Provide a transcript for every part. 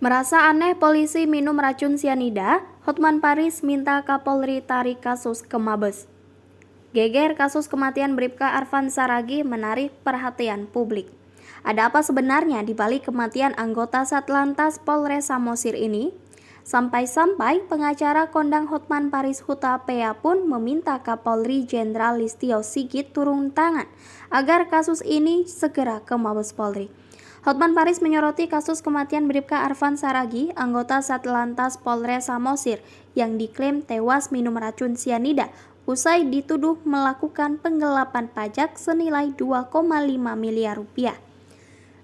Merasa aneh polisi minum racun sianida, Hotman Paris minta Kapolri tarik kasus ke Mabes. Geger kasus kematian Bribka Arfan Saragih menarik perhatian publik. Ada apa sebenarnya di balik kematian anggota Satlantas Polres Samosir ini? Sampai-sampai pengacara kondang Hotman Paris Hutapea pun meminta Kapolri Jenderal Listio Sigit turun tangan agar kasus ini segera ke Mabes Polri. Hotman Paris menyoroti kasus kematian Bribka Arfan Saragih, anggota Satlantas Polres Samosir, yang diklaim tewas minum racun sianida usai dituduh melakukan penggelapan pajak senilai 2,5 miliar rupiah.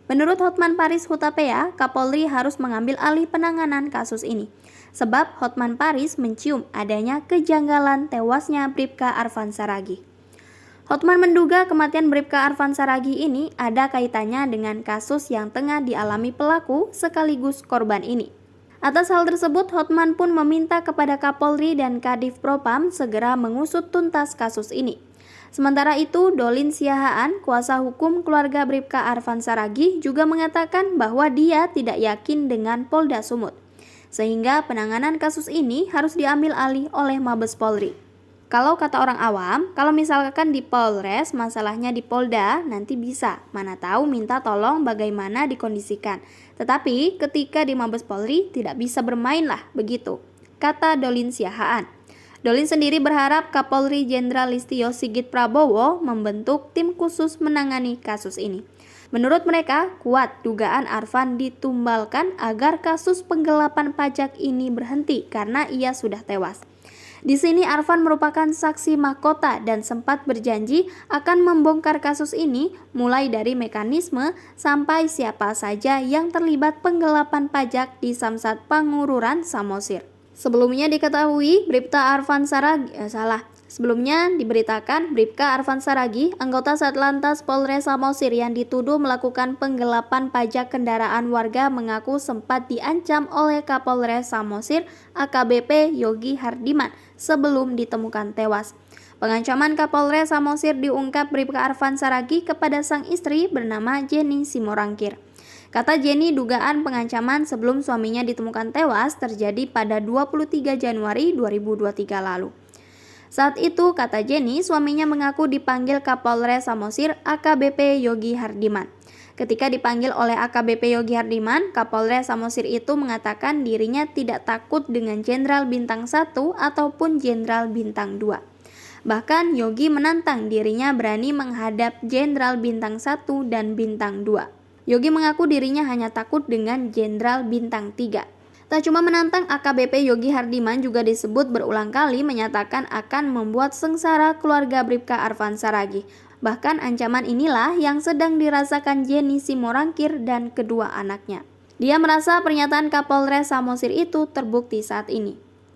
Menurut Hotman Paris Hutapea, Kapolri harus mengambil alih penanganan kasus ini, sebab Hotman Paris mencium adanya kejanggalan tewasnya Bribka Arfan Saragih. Hotman menduga kematian Bribka Arfan Saragih ini ada kaitannya dengan kasus yang tengah dialami pelaku sekaligus korban ini. Atas hal tersebut, Hotman pun meminta kepada Kapolri dan Kadif Propam segera mengusut tuntas kasus ini. Sementara itu, Dolin Siahaan, kuasa hukum keluarga Bribka Arfan Saragih, juga mengatakan bahwa dia tidak yakin dengan Polda Sumut, sehingga penanganan kasus ini harus diambil alih oleh Mabes Polri. Kalau kata orang awam, kalau misalkan di Polres, masalahnya di Polda, nanti bisa. Mana tahu minta tolong bagaimana dikondisikan. Tetapi ketika di Mabes Polri, tidak bisa bermain lah, begitu, kata Dolin Siahaan. Dolin sendiri berharap Kapolri Jenderal Listio Sigit Prabowo membentuk tim khusus menangani kasus ini. Menurut mereka, kuat dugaan Arfan ditumbalkan agar kasus penggelapan pajak ini berhenti karena ia sudah tewas. Di sini Arfan merupakan saksi mahkota dan sempat berjanji akan membongkar kasus ini mulai dari mekanisme sampai siapa saja yang terlibat penggelapan pajak di Samsat Pangururan Samosir. Sebelumnya diberitakan Bribka Arfan Saragih, anggota Satlantas Polres Samosir yang dituduh melakukan penggelapan pajak kendaraan warga, mengaku sempat diancam oleh Kapolres Samosir AKBP Yogi Hardiman sebelum ditemukan tewas. Pengancaman Kapolres Samosir diungkap Bribka Arfan Saragih kepada sang istri bernama Jenny Simorangkir. Kata Jenny, dugaan pengancaman sebelum suaminya ditemukan tewas terjadi pada 23 Januari 2023 lalu. Saat itu, kata Jenny, suaminya mengaku dipanggil Kapolres Samosir AKBP Yogi Hardiman. Ketika dipanggil oleh AKBP Yogi Hardiman, Kapolres Samosir itu mengatakan dirinya tidak takut dengan Jenderal Bintang 1 ataupun Jenderal Bintang 2. Bahkan Yogi menantang dirinya berani menghadap Jenderal Bintang 1 dan Bintang 2. Yogi mengaku dirinya hanya takut dengan Jenderal Bintang 3. Tak cuma menantang, AKBP Yogi Hardiman juga disebut berulang kali menyatakan akan membuat sengsara keluarga Bribka Arfan Saragih. Bahkan ancaman inilah yang sedang dirasakan Jenny Simorangkir dan kedua anaknya. Dia merasa pernyataan Kapolres Samosir itu terbukti saat ini.